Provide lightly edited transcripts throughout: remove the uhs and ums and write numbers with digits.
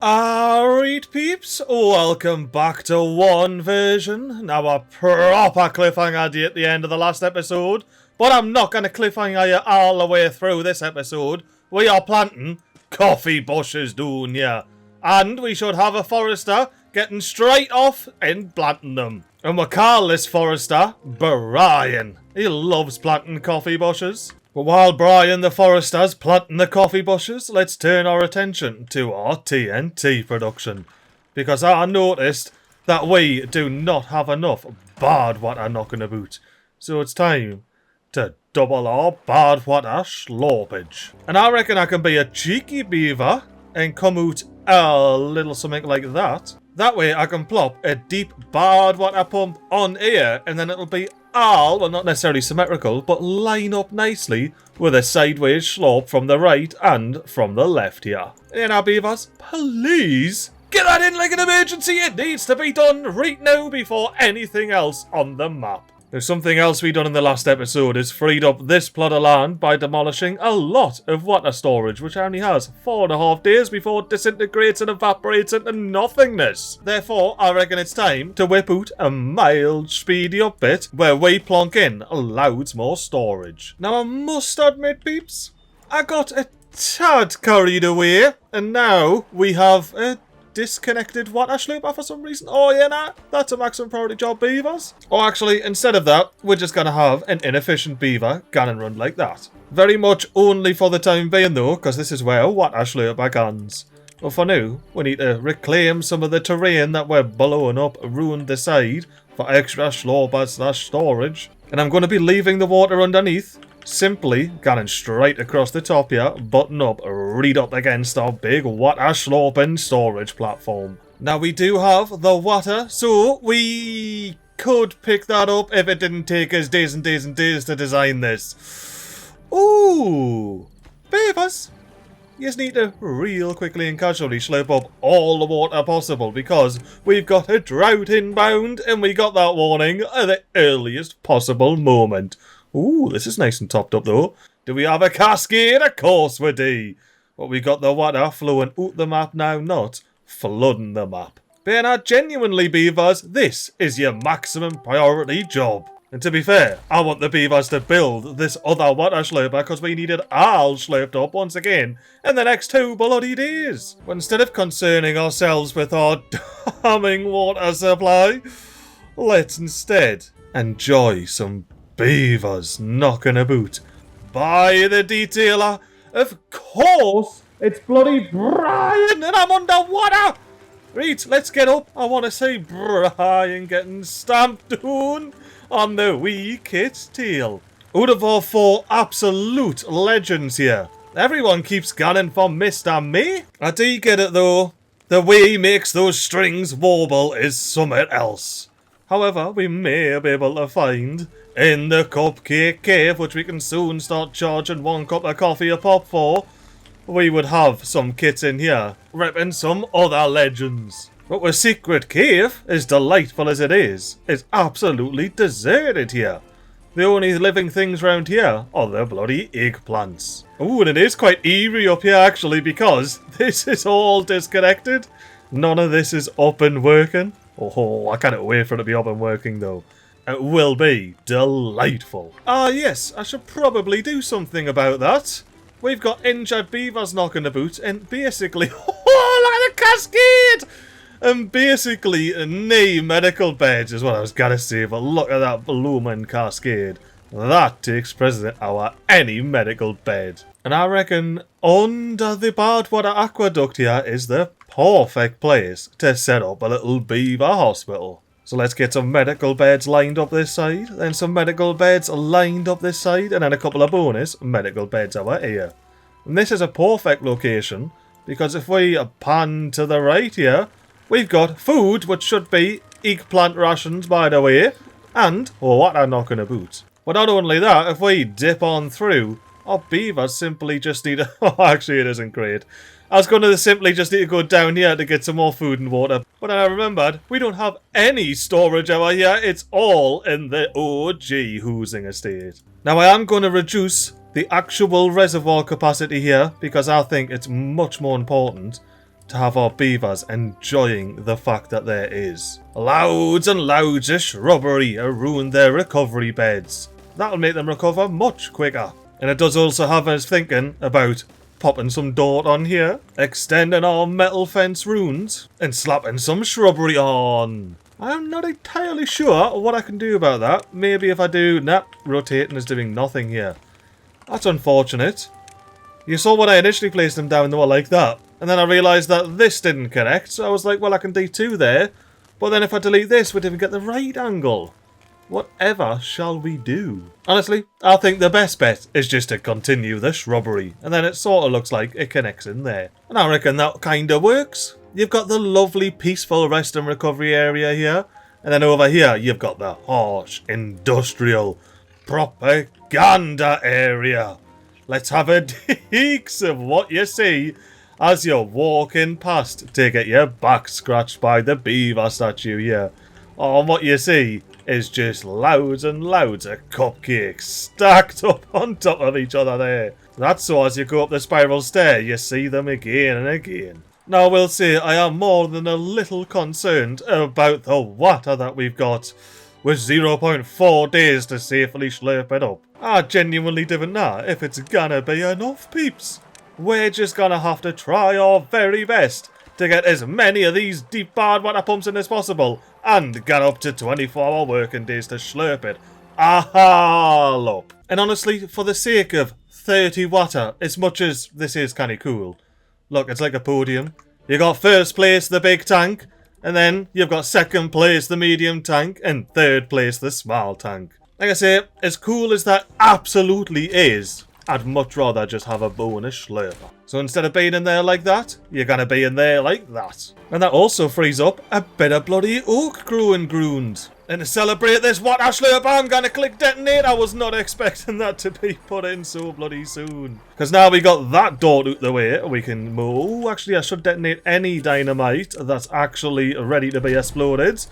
Alright peeps, welcome back to one version. Now a proper cliffhanger at the end of the last episode, but I'm not going to cliffhanger you all the way through this episode. We are planting coffee bushes down here, and we should have a forester getting straight off and planting them. And we'll call this forester Brian. He loves planting coffee bushes. But while Brian the forester's planting the coffee bushes, let's turn our attention to our TNT production. Because I noticed that we do not have enough bad water knocking about. So it's time to double our bad water slopage. And I reckon I can be a cheeky beaver and come out a little something like that. That way I can plop a deep bad water pump on here, and then it'll be all, well, not necessarily symmetrical, but line up nicely with a sideways slope from the right and from the left here. And our beavers, please get that in like an emergency. It needs to be done right now before anything else on the map. There's something else we done in the last episode is freed up this plot of land by demolishing a lot of water storage, which only has 4.5 days before it disintegrates and evaporates into nothingness. Therefore, I reckon it's time to whip out a mild speedy up bit where we plonk in loads more storage. Now I must admit peeps, I got a tad carried away, and now we have a disconnected water slooper for some reason. Oh yeah, nah, that's a maximum priority job, beavers. Or actually, instead of that, we're just gonna have an inefficient beaver gun and run like that. Very much only for the time being though, because this is where water slooper guns. But for now, we need to reclaim some of the terrain that we're blowing up around the side for extra slopers/storage. And I'm going to be leaving the water underneath, simply going straight across the top here, button up right up against our big water sloping storage platform. Now we do have the water, so we could pick that up if it didn't take us days and days and days to design this. Ooh, beavers, you just need to real quickly and casually slope up all the water possible, because we've got a drought inbound and we got that warning at the earliest possible moment. Ooh, this is nice and topped up though. Do we have a cascade? Of course we do. But we got the water flowing out the map now, not flooding the map. But genuinely beavers, this is your maximum priority job. And to be fair, I want the beavers to build this other water slurper because we need it all slurped up once again in the next 2 bloody days. But instead of concerning ourselves with our damning water supply, let's instead enjoy some beavers knocking about by the detailer. Of course, it's bloody Brian and I'm underwater. Right, let's get up. I want to see Brian getting stamped down on the wee kit's tail. Out of our 4 absolute legends here, everyone keeps gunning for Mr. Me. I do get it though. The way he makes those strings wobble is something else. However, we may be able to find in the Cupcake Cave, which we can soon start charging 1 cup of coffee a pop for, we would have some kits in here repping some other legends. But the secret cave, as delightful as it is absolutely deserted here. The only living things around here are the bloody eggplants. Ooh, and it is quite eerie up here actually, because this is all disconnected. None of this is up and working. Oh, I can't wait for it to be up and working though. It will be delightful. Ah yes, I should probably do something about that. We've got injured beavers knocking about and basically, oh look at the cascade! And basically no medical beds is what I was gonna say, but look at that blooming cascade. That takes precedent over any medical bed. And I reckon under the bad water aqueduct here is the perfect place to set up a little beaver hospital. So let's get some medical beds lined up this side, then some medical beds lined up this side, and then a couple of bonus medical beds over here. And this is a perfect location, because if we pan to the right here, we've got food, which should be eggplant rations by the way, and water knocking about. But not only that, if we dip on through, our beavers simply just need to... Oh, actually it isn't great. I was going to simply just need to go down here to get some more food and water. But then I remembered, we don't have any storage over here. It's all in the OG housing estate. Now I am going to reduce the actual reservoir capacity here, because I think it's much more important to have our beavers enjoying the fact that there is loads and loads of shrubbery around their recovery beds. That'll make them recover much quicker. And it does also have us thinking about popping some dirt on here, extending our metal fence runes, and slapping some shrubbery on. I'm not entirely sure what I can do about that. Maybe if I do... Nah, rotating is doing nothing here. That's unfortunate. You saw when I initially placed them down, they were like that. And then I realised that this didn't connect, so I was like, well, I can do 2 there. But then if I delete this, we didn't get the right angle. Whatever shall we do? Honestly, I think the best bet is just to continue the shrubbery, and then it sort of looks like it connects in there. And I reckon that kind of works. You've got the lovely peaceful rest and recovery area here, and then over here you've got the harsh industrial propaganda area. Let's have a deeks of what you see as you're walking past to get your back scratched by the beaver statue here. Oh, and what you see is just loads and loads of cupcakes stacked up on top of each other there. That's so as you go up the spiral stair, you see them again and again. Now, I will say I am more than a little concerned about the water that we've got, with 0.4 days to safely slurp it up. I genuinely don't know if it's gonna be enough, peeps. We're just gonna have to try our very best to get as many of these deep barred water pumps in as possible, and get up to 24-hour working days to slurp it all up. And honestly, for the sake of 30 water, as much as this is kinda cool, look, it's like a podium. You got first place the big tank, and then you've got second place the medium tank, and third place the small tank. Like I say, as cool as that absolutely is, I'd much rather just have a bonus slurper. So instead of being in there like that, you're gonna be in there like that. And that also frees up a bit of bloody oak growing ground. And to celebrate this water slurper, I'm gonna click detonate. I was not expecting that to be put in so bloody soon. Because now we got that door out the way, we can move. Oh, actually, I should detonate any dynamite that's actually ready to be exploded,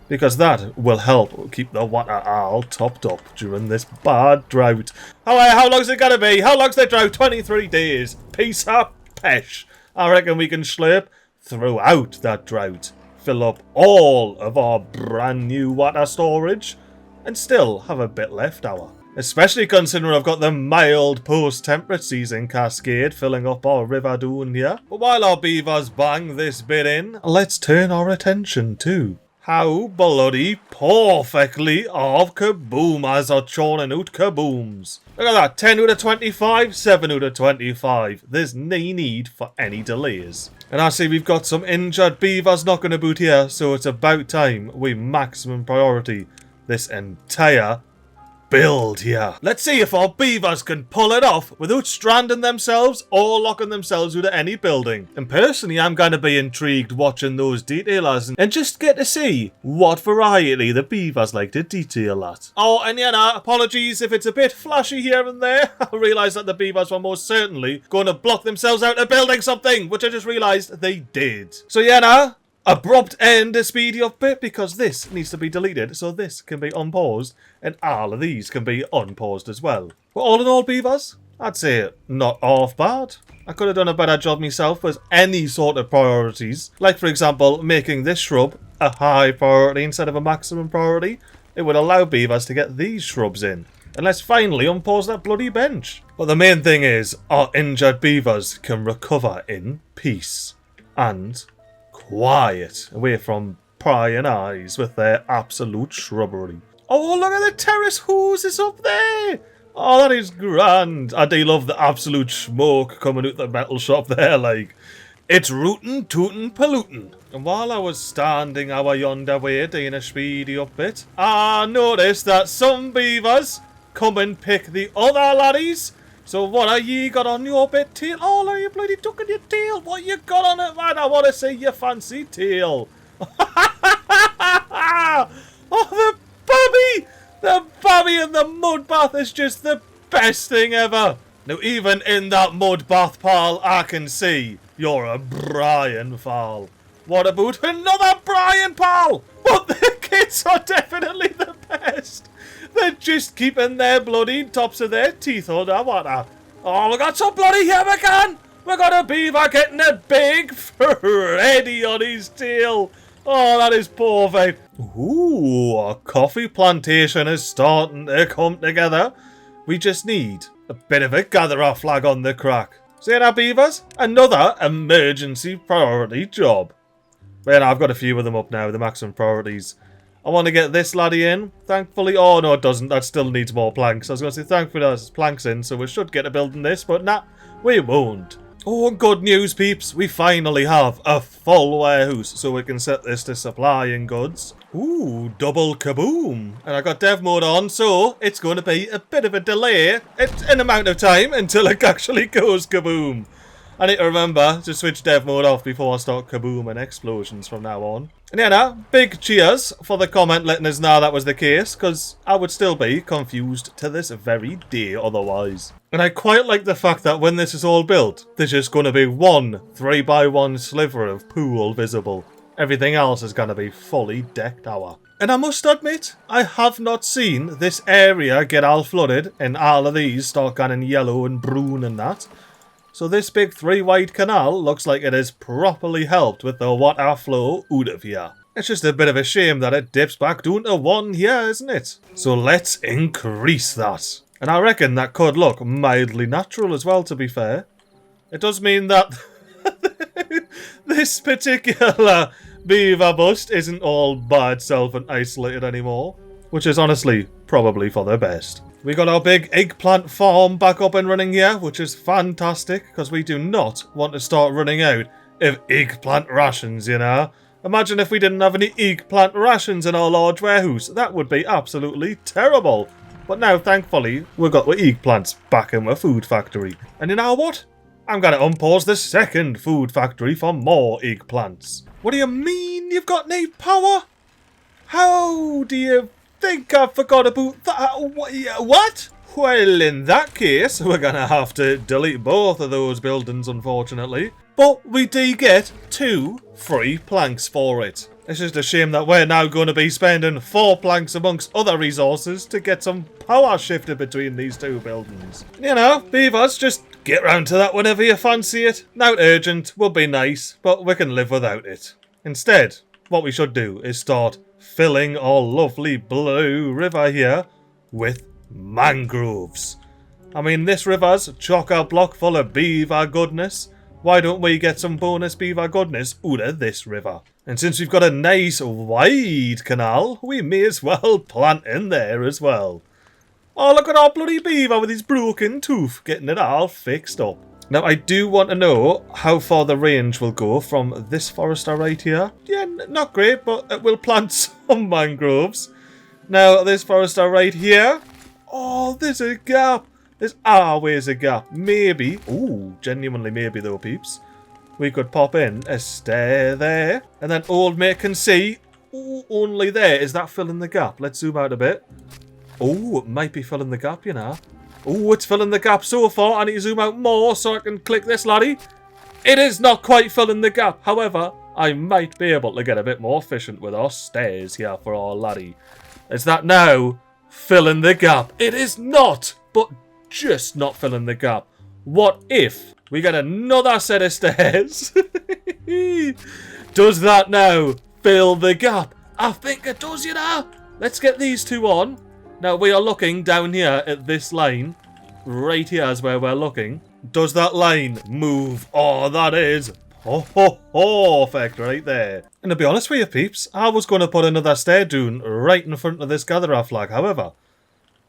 because that will help keep the water all topped up during this bad drought. How long's it gonna be? How long's the drought? 23 days. Piece of pesh. I reckon we can slurp throughout that drought, fill up all of our brand new water storage, and still have a bit left over. Especially considering I've got the mild post-temperate season cascade filling up our river down here. But while our beavers bang this bit in, let's turn our attention to how bloody perfectly our kaboomers are churning out kabooms. Look at that, 10 out of 25, 7 out of 25. There's no need for any delays. And I see we've got some injured beavers knocking about here, so it's about time we maximum priority this entire build here. Let's see if our beavers can pull it off without stranding themselves or locking themselves out of any building. And personally, I'm going to be intrigued watching those detailers and just get to see what variety the beavers like to detail at. Oh, and you know, apologies if it's a bit flashy here and there. I realised that the beavers were most certainly going to block themselves out of building something, which I just realised they did. So yeah, now, abrupt end to speedy up bit, because this needs to be deleted, so this can be unpaused, and all of these can be unpaused as well. But all in all, beavers, I'd say not half bad. I could have done a better job myself with any sort of priorities, like for example making this shrub a high priority instead of a maximum priority. It would allow beavers to get these shrubs in. And let's finally unpause that bloody bench. But the main thing is, our injured beavers can recover in peace and quiet, away from prying eyes with their absolute shrubbery. Oh, look at the terrace hoses up there! Oh, that is grand. I do love the absolute smoke coming out the metal shop there, like. It's rootin', tootin', pollutin'. And while I was standing our yonder way doing a speedy up bit, I noticed that some beavers come and pick the other laddies. So what have you got on your bit tail? Oh, are you bloody tucking your tail? What you got on it, man? I want to see your fancy tail. Oh, the Bobby! The Bobby in the mud bath is just the best thing ever. Now, even in that mud bath, pal, I can see you're a Brian, pal. What about another Brian, pal? But the kids are definitely the best. They're just keeping their bloody tops of their teeth under water. Oh, we got some bloody here, we can. We got a beaver getting a big Freddy on his tail. Oh, that is perfect. Ooh, a coffee plantation is starting to come together. We just need a bit of a gatherer flag on the crack. See that, beavers? Another emergency priority job. Well, I've got a few of them up now, the maximum priorities. I want to get this laddie in, thankfully. Oh, no, it doesn't. That still needs more planks. I was going to say, thankfully, there's planks in, so we should get a building this, but nah, we won't. Oh, good news, peeps. We finally have a full warehouse, so we can set this to supplying goods. Ooh, double kaboom. And I got dev mode on, so it's going to be a bit of a delay in amount of time until it actually goes kaboom. I need to remember to switch dev mode off before I start kaboom and explosions from now on. And yeah, now, big cheers for the comment letting us know that was the case, because I would still be confused to this very day otherwise. And I quite like the fact that when this is all built, there's just going to be one 3x1 sliver of pool visible. Everything else is going to be fully decked out. And I must admit, I have not seen this area get all flooded and all of these start getting yellow and brune and that. So this big 3-wide canal looks like it is properly helped with the water flow out of here. It's just a bit of a shame that it dips back down to 1 here, isn't it? So let's increase that. And I reckon that could look mildly natural as well, to be fair. It does mean that this particular beaver bust isn't all by itself and isolated anymore. Which is honestly probably for the best. We got our big eggplant farm back up and running here, which is fantastic, because we do not want to start running out of eggplant rations, you know. Imagine if we didn't have any eggplant rations in our large warehouse. That would be absolutely terrible. But now, thankfully, we've got the eggplants back in the food factory. And you know what? I'm going to unpause the second food factory for more eggplants. What do you mean you've got no power? How do you think I forgot about that? What? Well, in that case, we're going to have to delete both of those buildings, unfortunately. But we do get 2 free planks for it. It's just a shame that we're now going to be spending 4 planks amongst other resources to get some power shifted between these 2 buildings. You know, beavers, just get round to that whenever you fancy it. Not urgent, would be nice, but we can live without it. Instead, what we should do is start filling our lovely blue river here with mangroves. I mean, this river's chock-a-block full of beaver goodness. Why don't we get some bonus beaver goodness out of this river? And since we've got a nice wide canal, we may as well plant in there as well. Oh, look at our bloody beaver with his broken tooth, getting it all fixed up. Now, I do want to know how far the range will go from this forester right here. Yeah, not great, but it will plant some mangroves. Now, this forester right here. Oh, there's a gap. There's always a gap. Maybe. Ooh, genuinely maybe though, peeps. We could pop in a stair there. And then old mate can see. Ooh, only there. Is that filling the gap? Let's zoom out a bit. Oh, it might be filling the gap, you know. Oh, it's filling the gap so far. I need to zoom out more so I can click this, laddie. It is not quite filling the gap. However, I might be able to get a bit more efficient with our stairs here for our laddie. Is that now filling the gap? It is not, but just not filling the gap. What if we get another set of stairs? Does that now fill the gap? I think it does, you know. Let's get these 2 on. Now, we are looking down here at this line. Right here is where we're looking. Does that line move? Oh, that is perfect right there. And to be honest with you, peeps, I was going to put another stair down right in front of this gatherer flag. However,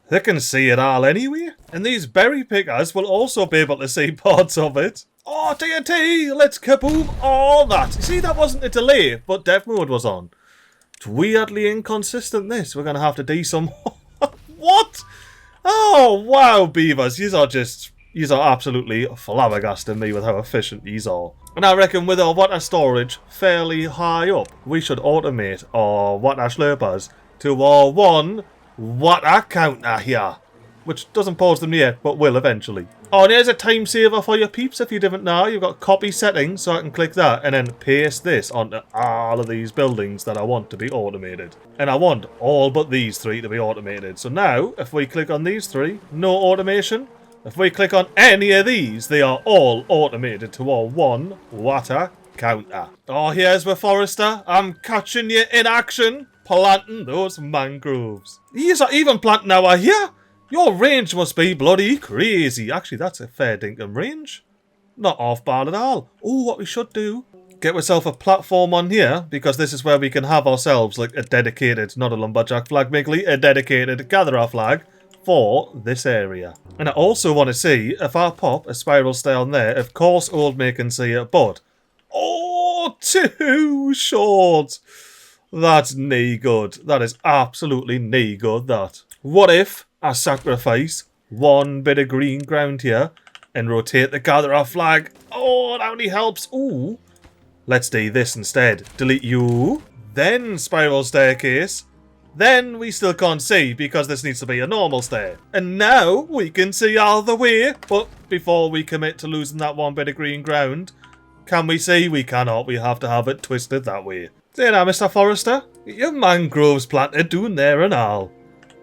they can see it all anyway. And these berry pickers will also be able to see parts of it. Oh, TNT! Let's kaboom all that. See, that wasn't a delay, but dev mode was on. It's weirdly inconsistent, this. We're going to have to do some... What? Oh, wow, beavers. Yous are absolutely flabbergasting me with how efficient yous are. And I reckon with our water storage fairly high up, we should automate our water slurpers to our 1 water counter here. Which doesn't pause them yet, but will eventually. Oh, and here's a time saver for your peeps if you didn't know. You've got copy settings, so I can click that and then paste this onto all of these buildings that I want to be automated. And I want all but these 3 to be automated. So now, if we click on these 3, no automation, If we click on any of these, they are all automated to our 1 water counter. Oh, here's the forester. I'm catching you in action, planting those mangroves. These are even planting our here. Your range must be bloody crazy. Actually, that's a fair dinkum range. Not off bad at all. Oh, what we should do, get yourself a platform on here, because this is where we can have ourselves like a dedicated, not a lumberjack flag, MiGly, a dedicated gatherer flag for this area. And I also want to see if I pop a spiral stair on there, of course old mate can see it, but oh, too short. That's knee good. That is absolutely knee good, that. What if I sacrifice one bit of green ground here and rotate the gatherer flag? Oh, that only helps. Ooh. Let's do this instead. Delete you. Then spiral staircase. Then we still can't see because this needs to be a normal stair. And now we can see all the way. But before we commit to losing that one bit of green ground, can we see? We cannot. We have to have it twisted that way. Say now, Mr. Forester, get your mangroves planted doing there and all.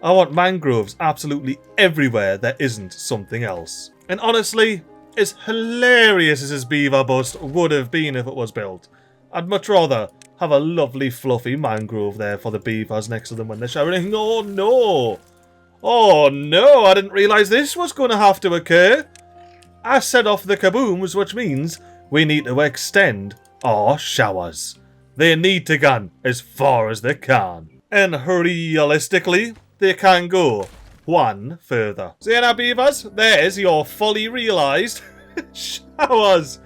I want mangroves absolutely everywhere there isn't something else. And honestly, as hilarious as this beaver bust would have been if it was built, I'd much rather have a lovely fluffy mangrove there for the beavers next to them when they're showering. Oh no! Oh no, I didn't realise this was going to have to occur. I set off the kabooms, which means we need to extend our showers. They need to go as far as they can. And realistically, they can go one further. See now, beavers? There's your fully realised showers.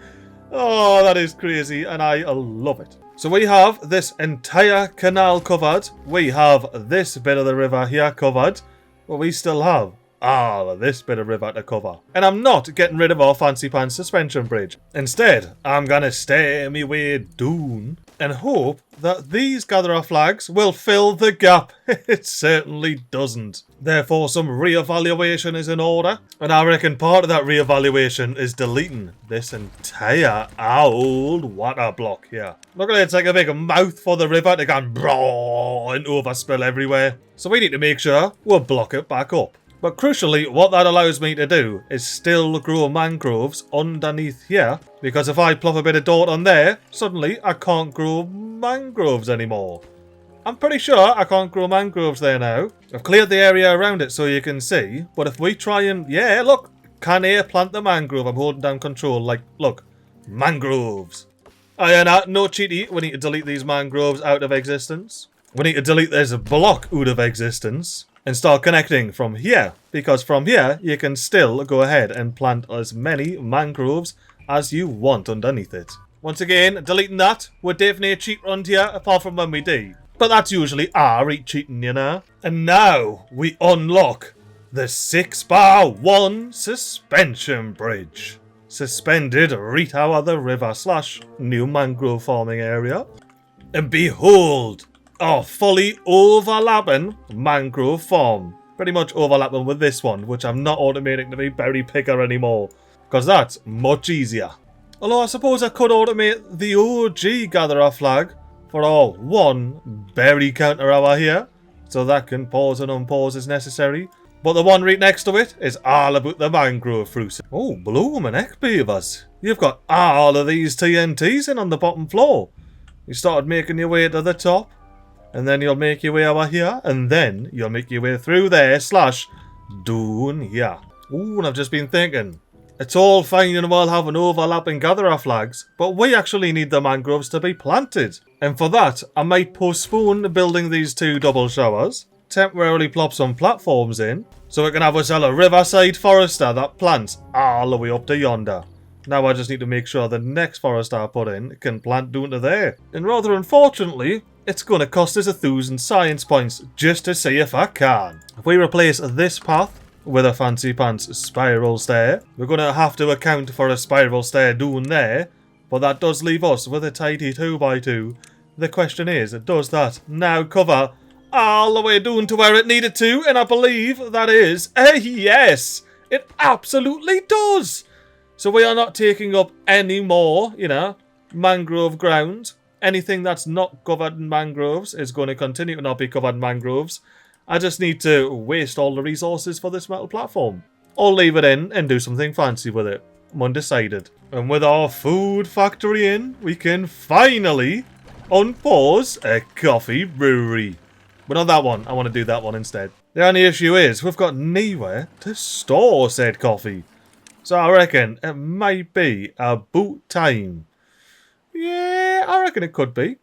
Oh, that is crazy, and I love it. So we have this entire canal covered. We have this bit of the river here covered. But we still have all of this bit of river to cover. And I'm not getting rid of our fancy pants suspension bridge. Instead, I'm gonna stay me way down and hope that these gatherer flags will fill the gap. It certainly doesn't. Therefore, some re-evaluation is in order. And I reckon part of that re-evaluation is deleting this entire old water block here. Look at it, it's like a big mouth for the river to go and overspill everywhere. So we need to make sure we'll block it back up. But crucially, what that allows me to do is still grow mangroves underneath here. Because if I plop a bit of dirt on there, suddenly I can't grow mangroves anymore. I'm pretty sure I can't grow mangroves there now. I've cleared the area around it so you can see. But if we try and, yeah, look, can I plant the mangrove? I'm holding down control, like, look, mangroves. No cheaty, we need to delete these mangroves out of existence. We need to delete this block out of existence. And start connecting from here, because from here you can still go ahead and plant as many mangroves as you want underneath it. Once again, deleting that would definitely cheat around here, apart from when we do. But that's usually our cheating, you know. And now we unlock the 6x1 suspension bridge. Suspended right out of the river / new mangrove farming area. And behold, our fully overlapping mangrove farm. Pretty much overlapping with this one, which I'm not automating to be berry picker anymore. Because that's much easier. Although I suppose I could automate the OG gatherer flag for our one berry counter hour here. So that can pause and unpause as necessary. But the one right next to it is all about the mangrove fruits. Oh, blooming heck, beavers. You've got all of these TNTs in on the bottom floor. You started making your way to the top. And then you'll make your way over here. And then you'll make your way through there / down here. Ooh, and I've just been thinking. It's all fine and well having overlapping gatherer flags. But we actually need the mangroves to be planted. And for that, I might postpone building these 2 double showers. Temporarily plop some platforms in. So we can have ourselves a riverside forester that plants all the way up to yonder. Now I just need to make sure the next forester I put in can plant down to there. And rather unfortunately, it's going to cost us 1,000 science points just to see if I can. If we replace this path with a fancy pants spiral stair, we're going to have to account for a spiral stair down there. But that does leave us with a tidy 2x2. The question is, does that now cover all the way down to where it needed to? And I believe that is a yes. It absolutely does. So we are not taking up any more, mangrove ground. Anything that's not covered in mangroves is going to continue to not be covered in mangroves. I just need to waste all the resources for this metal platform. or leave it in and do something fancy with it. I'm undecided. And with our food factory in, we can finally unpause a coffee brewery. But not that one. I want to do that one instead. The only issue is we've got nowhere to store said coffee. So I reckon it might be about time. Yeah, I reckon it could be.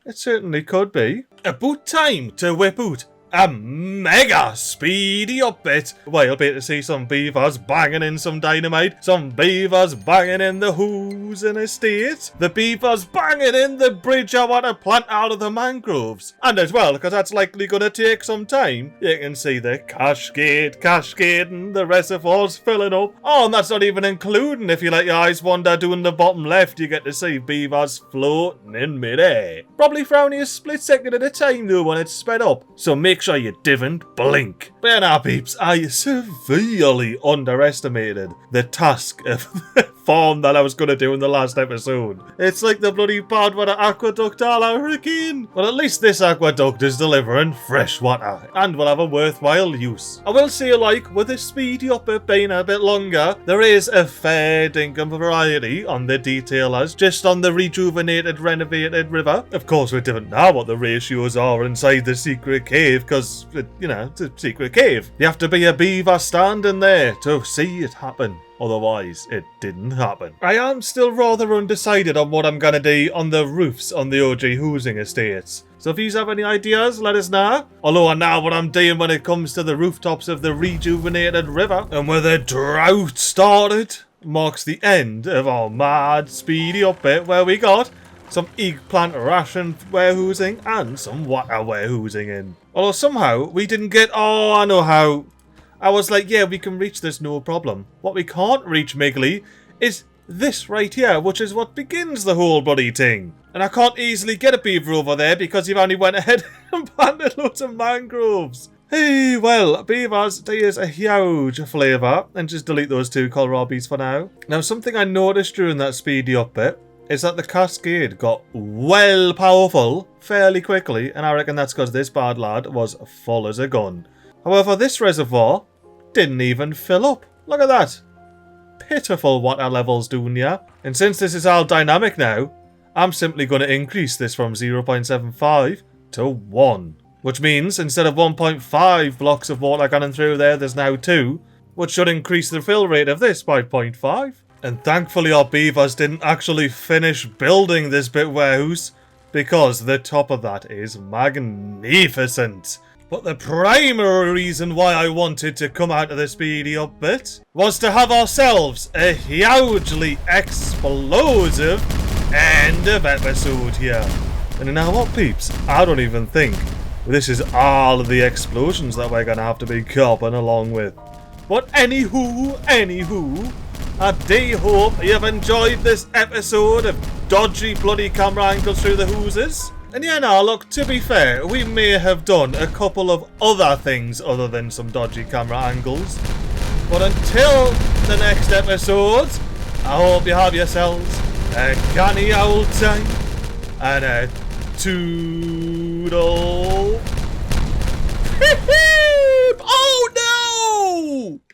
It certainly could be. About time to whip out a mega speedy upbit. Well, you'll be able to see some beavers banging in some dynamite, some beavers banging in the Hoomans estate, the beavers banging in the bridge I want to plant out of the mangroves. And as well, because that's likely going to take some time, you can see the cascading, the reservoirs filling up. Oh, and that's not even including, if you let your eyes wander down the bottom left, you get to see beavers floating in midair. Probably for only a split second at a time though when it's sped up, so make sure you didn't blink. But now peeps, I severely underestimated the task of the farm that I was going to do in the last episode. It's like the bloody bad water aqueduct all over again. Well, at least this aqueduct is delivering fresh water and will have a worthwhile use. I will say, like, with the speedy up it being a bit longer, there is a fair dinkum variety on the detailers, just on the rejuvenated, renovated river. Of course, we didn't know what the ratios are inside the secret cave, because, you know, it's a secret cave. You have to be a beaver standing there to see it happen. Otherwise, it didn't happen. I am still rather undecided on what I'm going to do on the roofs on the OG housing estates. So if you have any ideas, let us know. Although I know what I'm doing when it comes to the rooftops of the rejuvenated river. And where the drought started, marks the end of our mad speedy up bit where we got some eggplant ration warehousing and some water warehousing in. Although somehow we didn't get... Oh, I know how. I was like, yeah, we can reach this, no problem. What we can't reach, MiGly, is this right here, which is what begins the whole bloody thing. And I can't easily get a beaver over there because you've only went ahead and planted loads of mangroves. Hey, well, beavers, there's a huge flavour. And just delete those two kohlrabies for now. Now, something I noticed during that speedy up bit is that the cascade got well powerful fairly quickly. And I reckon that's because this bad lad was full as a gun. However, this reservoir didn't even fill up. Look at that. Pitiful water levels down here. And since this is all dynamic now, I'm simply going to increase this from 0.75 to 1. Which means instead of 1.5 blocks of water going through there, there's now 2. Which should increase the fill rate of this by 0.5. And thankfully our beavers didn't actually finish building this bit warehouse, because the top of that is magnificent. But the primary reason why I wanted to come out of the speedy up bit was to have ourselves a hugely explosive end of episode here. And you know what, peeps? I don't even think this is all of the explosions that we're going to have to be copping along with. But anywho, I do hope you've enjoyed this episode of dodgy bloody camera angles through the hooses. And yeah, now look, to be fair, we may have done a couple of other things other than some dodgy camera angles. But until the next episode, I hope you have yourselves a canny old time and a toodle. Oh no!